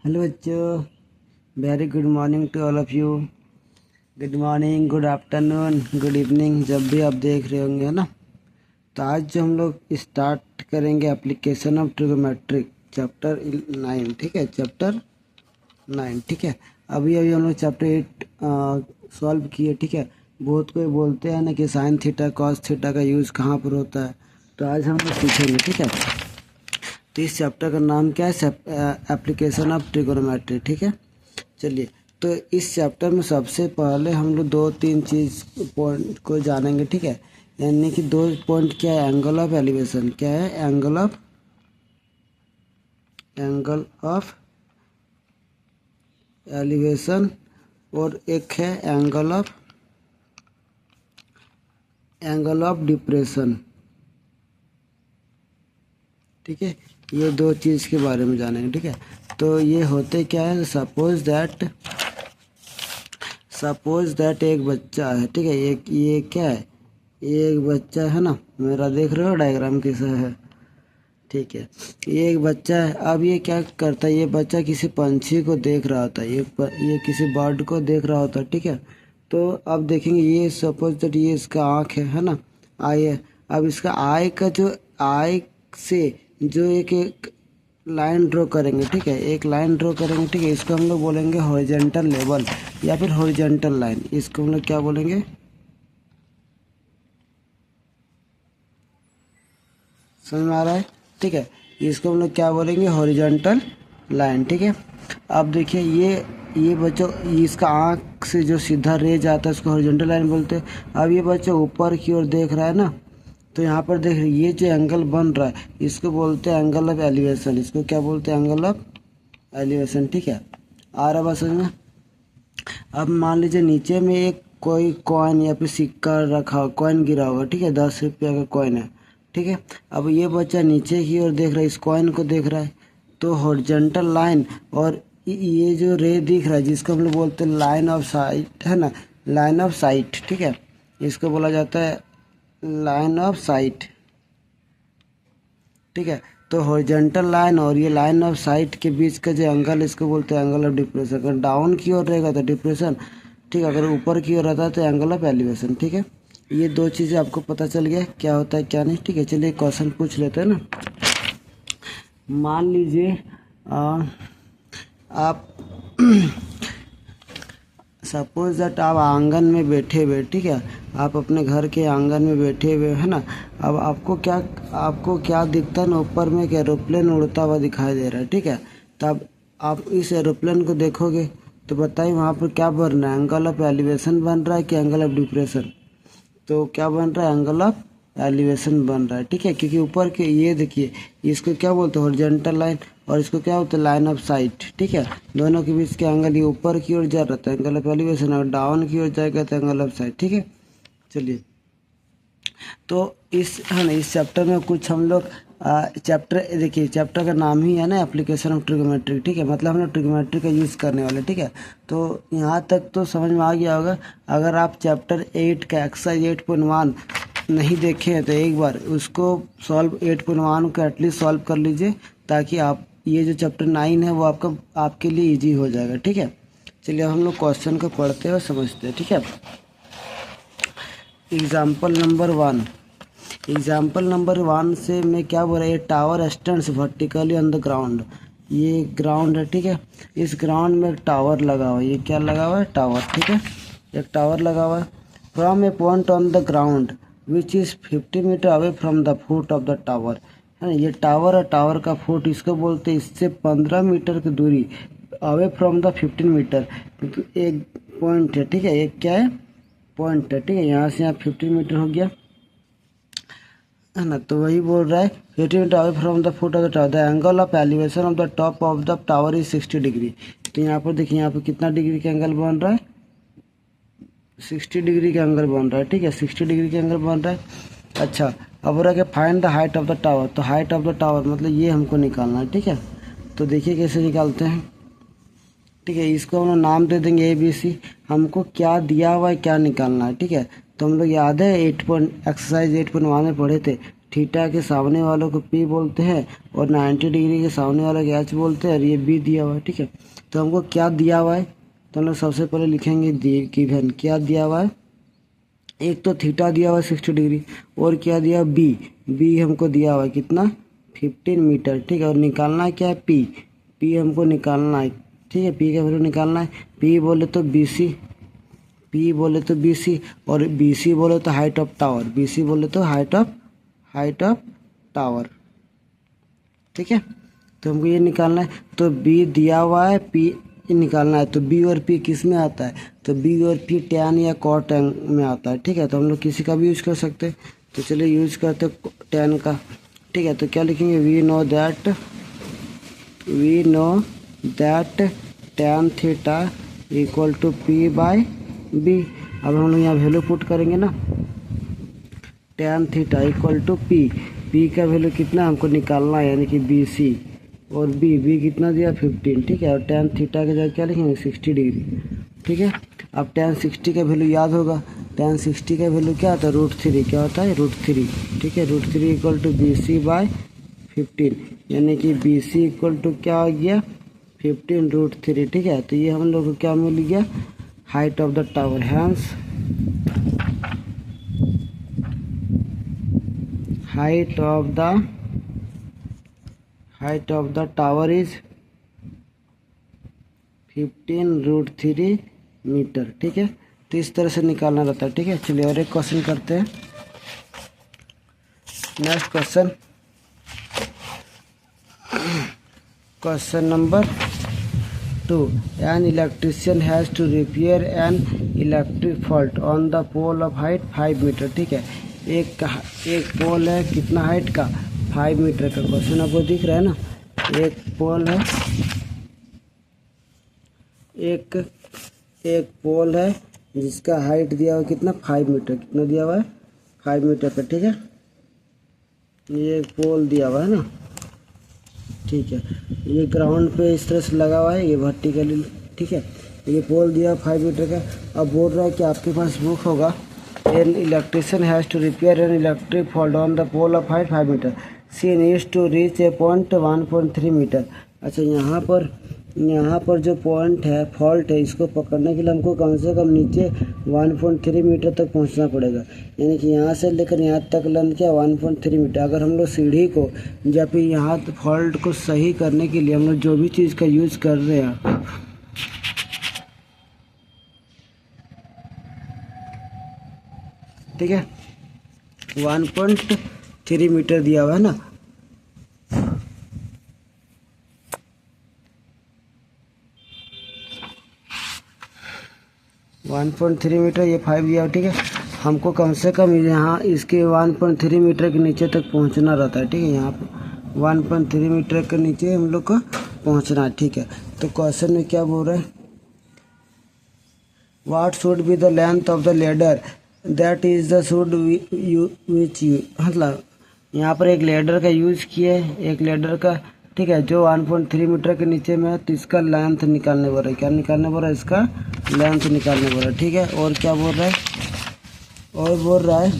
Hello बच्चों, very good morning to all of you. Good morning, good afternoon, good evening, जब भी आप देख रहे होंगे, है ना। तो आज जो हम लोग स्टार्ट करेंगे एप्लीकेशन ऑफ ट्रिगोमेट्रिक चैप्टर 9, ठीक है, चैप्टर 9, ठीक है। अभी अभी हम लोग चैप्टर 8 सॉल्व किए, ठीक है। बहुत कोई बोलते हैं ना कि साइन थीटा कॉस थीटा का यूज़ कहाँ पर होता है, तो आज हम लोग सीखेंगे, ठीक है। तो इस चैप्टर का नाम क्या है? एप्लीकेशन ऑफ ट्रिगोनोमेट्री, ठीक है। चलिए, तो इस चैप्टर में सबसे पहले हम लोग 2-3 चीज़ पॉइंट को जानेंगे, ठीक है। यानी कि 2 पॉइंट क्या है? एंगल ऑफ एलिवेशन, क्या है? एंगल ऑफ एलिवेशन, और एक है एंगल ऑफ डिप्रेशन, ठीक है। ये 2 चीज़ के बारे में जानेंगे, ठीक है। तो ये होते क्या है? सपोज दैट एक बच्चा है, ठीक है। ये क्या है? ये एक बच्चा है ना, मेरा देख रहे हो डायग्राम कैसा है, ठीक है। ये एक बच्चा है। अब ये क्या करता है? ये बच्चा किसी पंछी को देख रहा होता है, ये किसी बर्ड को देख रहा होता है, ठीक है। तो अब देखेंगे, ये सपोज दैट ये इसका आँख है ना, आई है। अब इसका आई से जो एक लाइन ड्रॉ करेंगे, ठीक है, एक लाइन ड्रॉ करेंगे, ठीक है। इसको हम लोग बोलेंगे हॉरिजॉन्टल लेवल या फिर हॉरिजॉन्टल लाइन। इसको हम लोग क्या बोलेंगे? समझ में आ रहा है, ठीक है। इसको हम लोग क्या बोलेंगे? हॉरिजॉन्टल लाइन, ठीक है। अब देखिए, ये बच्चों, इसका आँख से जो सीधा रे जाता है उसको हॉरिजॉन्टल लाइन बोलते हैं। अब ये बच्चा ऊपर की ओर देख रहा है ना, तो यहाँ पर देख रहे, ये जो एंगल बन रहा है इसको बोलते हैं एंगल ऑफ एलिवेशन। इसको क्या बोलते हैं? एंगल ऑफ एलिवेशन, ठीक है। आ रहा बात समझ में? अब मान लीजिए नीचे में एक कोई कॉइन या फिर सिक्का रखा, कॉइन गिरा होगा, ठीक है, 10 रुपया का कॉइन है, ठीक है। अब ये बच्चा नीचे की ओर देख रहा है, इस कॉइन को देख रहा है, तो हॉरिजॉन्टल लाइन और ये जो रे दिख रहा है जिसको हम लोग बोलते हैं लाइन ऑफ साइट, है ना, लाइन ऑफ साइट, ठीक है। इसको बोला जाता है लाइन ऑफ साइट, ठीक है। तो हॉरिजॉन्टल लाइन और ये लाइन ऑफ साइट के बीच का जो एंगल, इसको बोलते हैं एंगल ऑफ डिप्रेशन। अगर डाउन की ओर रहेगा तो डिप्रेशन, ठीक है, अगर ऊपर की ओर रहता है तो एंगल ऑफ एलिवेशन, ठीक है। ये 2 चीज़ें आपको पता चल गया क्या होता है क्या नहीं, ठीक है। चलिए क्वेश्चन पूछ लेते हैं ना। मान लीजिए आप सपोज दैट आप आंगन में बैठे हुए, ठीक है, आप अपने घर के आंगन में बैठे हुए, है ना। अब आपको क्या दिखता है ना? ऊपर में एक एरोप्लेन उड़ता हुआ दिखाई दे रहा है, ठीक है। तब आप इस एरोप्लेन को देखोगे तो बताइए वहाँ पर क्या बन रहा है? एंगल ऑफ एलिवेशन बन रहा है कि एंगल ऑफ डिप्रेशन? तो क्या बन रहा है? एंगल ऑफ एलिवेशन बन रहा है, ठीक है। क्योंकि ऊपर के ये देखिए, इसको क्या बोलते हैं? हॉरिजॉन्टल लाइन, और इसको क्या बोलते हैं? लाइन ऑफ साइट, ठीक है। दोनों के बीच के एंगल, ये ऊपर की ओर जा रहा था एंगल ऑफ एलिवेशन, और डाउन की ओर जाएगा तो एंगल ऑफ साइट, ठीक है। चलिए, तो इस चैप्टर में कुछ हम लोग चैप्टर देखिए, चैप्टर का नाम ही है ना एप्लीकेशन ऑफ ट्रिगोमेट्री, ठीक है। मतलब हम लोग ट्रिगोमेट्री का यूज़ करने वाले, ठीक है। तो यहाँ तक तो समझ में आ गया होगा। अगर आप चैप्टर 8 का एक्सरसाइज 8.1 नहीं देखे हैं तो एक बार उसको सॉल्व 8.1 को एटलीस्ट सॉल्व कर लीजिए, ताकि आप ये जो चैप्टर 9 है वो आपके लिए ईजी हो जाएगा, ठीक है। चलिए, अब हम लोग क्वेश्चन को पढ़ते हैं और समझते हैं, ठीक है। एग्जाम्पल नंबर 1 से मैं क्या बोल रहा है? Tower stands vertically on the ground. ये ग्राउंड है, ठीक है। इस ग्राउंड में एक टावर लगा हुआ है। ये क्या लगा हुआ है? टावर, ठीक है। एक टावर लगा हुआ है। From a point on the ground which is 50 metre away from the foot of the tower, है ना। ये टावर है, टावर का फुट इसको बोलते हैं। इससे 15 मीटर की दूरी, अवे फ्रॉम द 15 मीटर, एक पॉइंट है, ठीक है। एक क्या है? पॉइंट है, ठीक है। यहाँ से यहाँ 15 मीटर हो गया, है ना। तो वही बोल रहा है 50 metre away from the foot of the tower, the angle of elevation of the top of the tower is 60 degree. तो यहाँ पर देखिए, यहाँ पर कितना डिग्री का एंगल बन रहा है? 60 डिग्री का एंगल बन रहा है, ठीक है। 60 डिग्री का एंगल बन रहा है। अच्छा, अब रहा कि find the height of the tower. तो हाइट ऑफ द टावर मतलब ये हमको निकालना है, ठीक है। तो देखिए कैसे निकालते हैं, ठीक है। इसको हम लोग नाम दे देंगे ABC। हमको क्या दिया हुआ है, क्या निकालना है, ठीक है। तो हम लोग याद है एक्सरसाइज 8.1 में पढ़े थे, थीटा के सामने वालों को पी बोलते हैं और 90 डिग्री के सामने वालों को एच बोलते हैं और ये बी दिया हुआ है। ठीक है, तो हमको क्या दिया हुआ है, तो हम लोग सबसे पहले लिखेंगे गिवन क्या दिया हुआ है। एक तो थीटा दिया हुआ है 60 डिग्री और क्या दिया बी हमको दिया हुआ है कितना 15 मीटर। ठीक है, और निकालना क्या है पी हमको निकालना है। ठीक है, पी का वैल्यू निकालना है। पी बोले तो बीसी और बीसी बोले तो हाइट ऑफ टावर। ठीक है, तो हमको ये निकालना है। तो बी दिया हुआ है, पी निकालना है। तो बी और पी किस में आता है, तो बी और पी टैन या कॉट में आता है। ठीक है, तो हम लोग किसी का भी यूज कर सकते हैं। तो चलिए यूज करते टैन का। ठीक है, तो क्या लिखेंगे, we know that tan theta equal to p by b. अब हम लोग यहाँ वैल्यू पुट करेंगे ना, tan theta equal to p का वैल्यू कितना हमको निकालना है, यानी कि बी सी, और बी कितना दिया 15। ठीक है, और टैन थीटा के जगह क्या लिखेंगे 60 डिग्री। ठीक है, अब टैन 60 का वैल्यू याद होगा। टैन 60 का वैल्यू क्या होता है, √3। क्या होता है, √3। ठीक है, √3 equal to b c by 15, यानी कि बी सी इक्वल टू क्या हो गया 15√3। ठीक है, तो ये हम लोग को क्या मिल गया, height of the tower. Hence height of the tower is 15√3 metre. ठीक है, तो इस तरह से निकालना रहता है। ठीक है, चलिए और एक क्वेश्चन करते हैं। Next question number 2। An electrician has to repair an electric fault on the pole of height 5 metre. ठीक है, एक पोल है कितना हाइट का 5 मीटर का। क्वेश्चन आपको दिख रहा है ना, एक पोल है जिसका हाइट दिया हुआ कितना 5 मीटर। कितना दिया हुआ है 5 मीटर का। ठीक है, ये एक पोल दिया हुआ है ना। ठीक है, ये ग्राउंड पे इस तरह से लगा हुआ है, ये वर्टिकली। ठीक है, ये पोल दिया 5 मीटर का। अब बोल रहा है कि आपके पास बुक होगा, an electrician has to repair an electric fault on the pole of height 5 metre, she needs to reach a point 1.3 metre. अच्छा, यहाँ पर जो पॉइंट है फॉल्ट है, इसको पकड़ने के लिए हमको कम से कम नीचे 1.3 मीटर तक पहुँचना पड़ेगा। यानी कि यहाँ से लेकर यहाँ तक लेंथ क्या 1.3 मीटर। अगर हम लोग सीढ़ी को या फिर यहाँ फॉल्ट को सही करने के लिए हम लोग जो भी चीज़ का यूज़ कर रहे हैं, ठीक है, 1.3 मीटर दिया हुआ है ना। मीटर, ये 5 दिया हुआ। ठीक है, हमको कम से कम यहाँ इसके 1.3 मीटर के नीचे तक पहुँचना रहता है। ठीक है, यहाँ पे 1.3 मीटर के नीचे हम लोग को पहुँचना है। ठीक है, तो क्वेश्चन में क्या बोल रहे हैं, what should be the length of the ladder that is the should which you. मतलब यहाँ पर एक लेडर का यूज़ किए, एक लेडर का। ठीक है, जो 1.3 मीटर के नीचे में है, तो इसका लेंथ निकालने बोल रहा है। क्या निकालने बोल रहा है, इसका लेंथ निकालने बोल रहा है। ठीक है, और क्या बोल रहा है, और बोल रहा है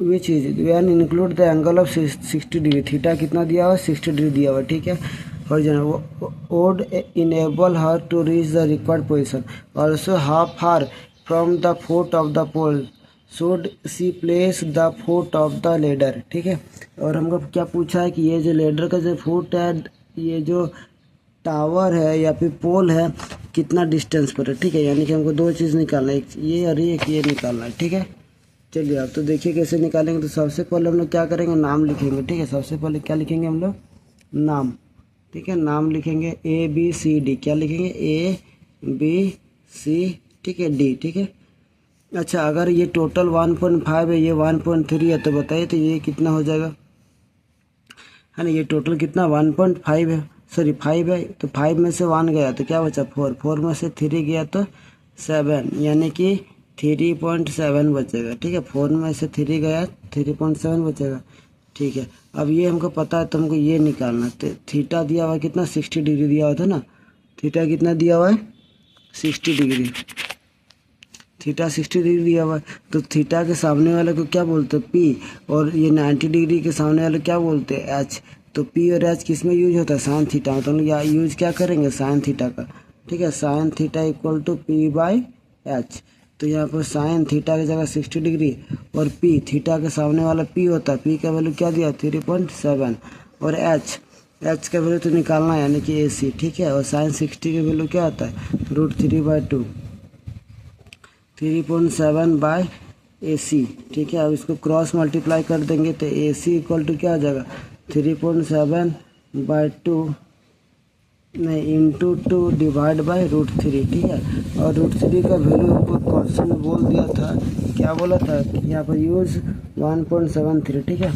which is when include the angle of 60 degree. Theta कितना दिया हुआ 60 डिग्री दिया हुआ। ठीक है, और would enable her to reach the required position. Also, how far from the foot of the pole should she place the foot of the ladder. ठीक है, और हमको क्या पूछा है कि ये जो लेडर का जो फुट है, ये जो टावर है या फिर पोल है, कितना डिस्टेंस पर है। ठीक है, यानी कि हमको दो चीज़ निकालना है, एक ये और एक ये निकालना है। ठीक है, चलिए आप तो देखिए कैसे निकालेंगे। तो सबसे पहले हम लोग क्या करेंगे, नाम लिखेंगे। ठीक है, सबसे पहले क्या लिखेंगे हम लोग, नाम। ठीक है, नाम लिखेंगे ABCD। क्या लिखेंगे ABC। ठीक है, D। ठीक है, अच्छा, अगर ये टोटल 1.5 है, ये 1.3 है, तो बताइए तो ये कितना हो जाएगा, है ना। ये टोटल कितना 1.5 है, सॉरी 5 है, तो 5 में से 1 गया तो क्या बचा 4 में से 3 गया तो 7, यानी कि 3.7 बचेगा। ठीक है, 4 में से 3 गया 3.7 बचेगा। ठीक है, अब ये हमको पता है, तो हमको ये निकालना। तो थीटा दिया हुआ है कितना 60 डिग्री दिया हुआ था ना। थीटा कितना दिया हुआ है 60 डिग्री। थीटा 60 डिग्री दिया हुआ है, तो थीटा के सामने वाले को क्या बोलते हैं, पी, और ये 90 डिग्री के सामने वाले क्या बोलते हैं, एच। तो पी और एच किस में यूज होता है, साइन थीटा में। तो हम लोग यहाँ यूज क्या करेंगे, साइन थीटा का, ठीक है। Sine theta equal to p by h. तो यहाँ पर साइन थीटा की जगह 60 डिग्री और पी, थीटा के सामने वाला पी होता है, पी का वैल्यू क्या दिया 3.7, और एच का वैल्यू तो निकालना है यानी कि ए सी, ठीक है। और साइन 60 की वैल्यू क्या आता है, √3/2, 3.7 बाई ए सी, ठीक है। अब इसको क्रॉस मल्टीप्लाई कर देंगे तो ए सी इक्वल टू क्या आ जाएगा, 3.7/2 नहीं इंटू 2 डिवाइड बाई √3, ठीक है। और √3 का वैल्यू हमको क्वेश्चन में बोल दिया था, क्या बोला था कि यहाँ पर यूज 1.73, ठीक है।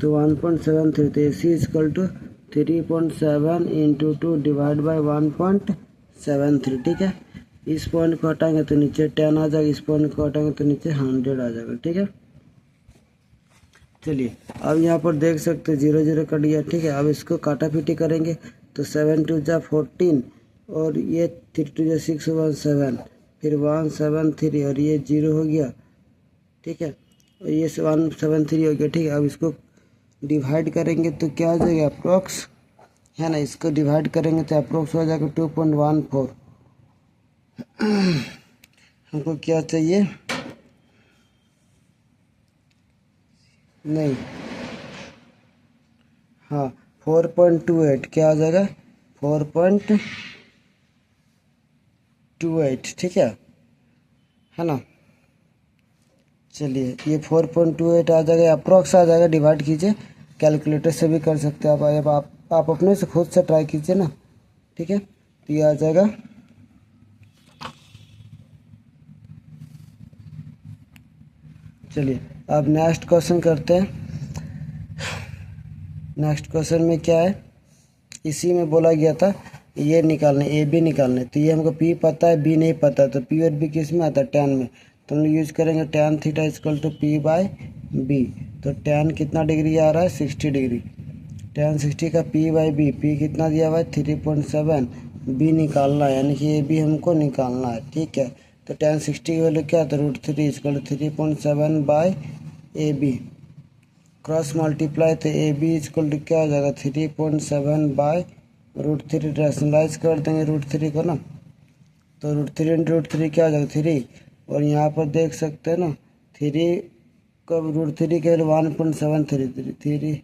तो 1.73, तो a c equal to 3.7 into 2 divide by 1.73, ठीक है। इस पॉइंट को हटाएंगे तो नीचे 10 आ जाएगा, इस पॉइंट को हटाएंगे तो नीचे 100 आ जाएगा, ठीक है। चलिए अब यहाँ पर देख सकते हैं 0 0 कट गया, ठीक है। अब इसको काटा पीटी करेंगे तो 7 2 जा 14 और ये 3 2 जा 6 1 7, फिर 1 7 3 और ये 0 हो गया, ठीक है। और ये 1 7 3 हो गया, ठीक है। अब इसको डिवाइड करेंगे तो क्या आ जाएगा, अप्रोक्स, है ना। इसको डिवाइड करेंगे तो अप्रोक्स हो जाएगा 2.14। हमको क्या चाहिए, नहीं, हाँ 4.28 क्या आ जाएगा, 4.28, ठीक है ना। चलिए ये 4.28 आ जाएगा, अप्रोक्स आ जाएगा, डिवाइड कीजिए, कैलकुलेटर से भी कर सकते हैं आप अपने से खुद से ट्राई कीजिए ना, ठीक है। तो ये आ जाएगा, चलिए अब नेक्स्ट क्वेश्चन करते हैं। नेक्स्ट क्वेश्चन में क्या है, इसी में बोला गया था ये निकालने, ए बी निकालने। तो ये हमको पी पता है, बी नहीं पता, तो पी और बी किस में आता है, tan में। तो हम लोग यूज करेंगे tan theta equal to p by b. तो tan कितना डिग्री आ रहा है, 60 डिग्री। tan 60 का पी बाई बी, पी कितना दिया हुआ है 3.7, बी निकालना है यानी कि ए बी हमको निकालना है, ठीक है। तो tan 60 की वैल्यू क्या था, √3 equal to 3.7 by a b, cross multiply तो ए बी इक्वल टू क्या हो जाएगा 3.7 बाई √3, रैशनलाइज कर देंगे √3 को ना। तो √3 इंटू √3 क्या हो जाएगा 3, और यहाँ पर देख सकते हैं ना 3 का √3 के 1.73,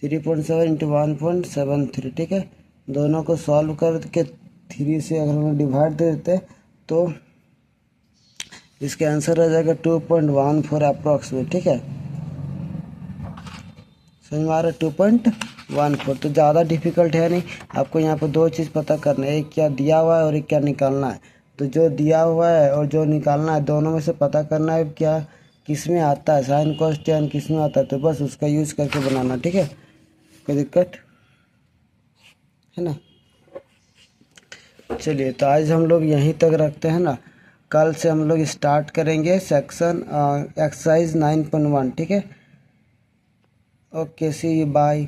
3.7 इंटू 1.73, ठीक है। दोनों को सॉल्व करके 3 से अगर हम डिवाइड दे देते तो इसका आंसर आ जाएगा 2.14 अप्रॉक्सीमेट, ठीक है। समझ में आ रहा है, 2.14। तो ज़्यादा डिफिकल्ट है नहीं, आपको यहाँ पर दो चीज़ पता करना है, एक क्या दिया हुआ है और एक क्या निकालना है। तो जो दिया हुआ है और जो निकालना है दोनों में से पता करना है क्या किस में आता है, साइन कॉस टैन किस में आता है, तो बस उसका यूज़ करके बनाना, ठीक है। कोई दिक्कत है ना। चलिए तो आज हम लोग यहीं तक रखते हैं ना, कल से हम लोग स्टार्ट करेंगे सेक्शन एक्सरसाइज 9.1, ठीक है। Okay see you bye.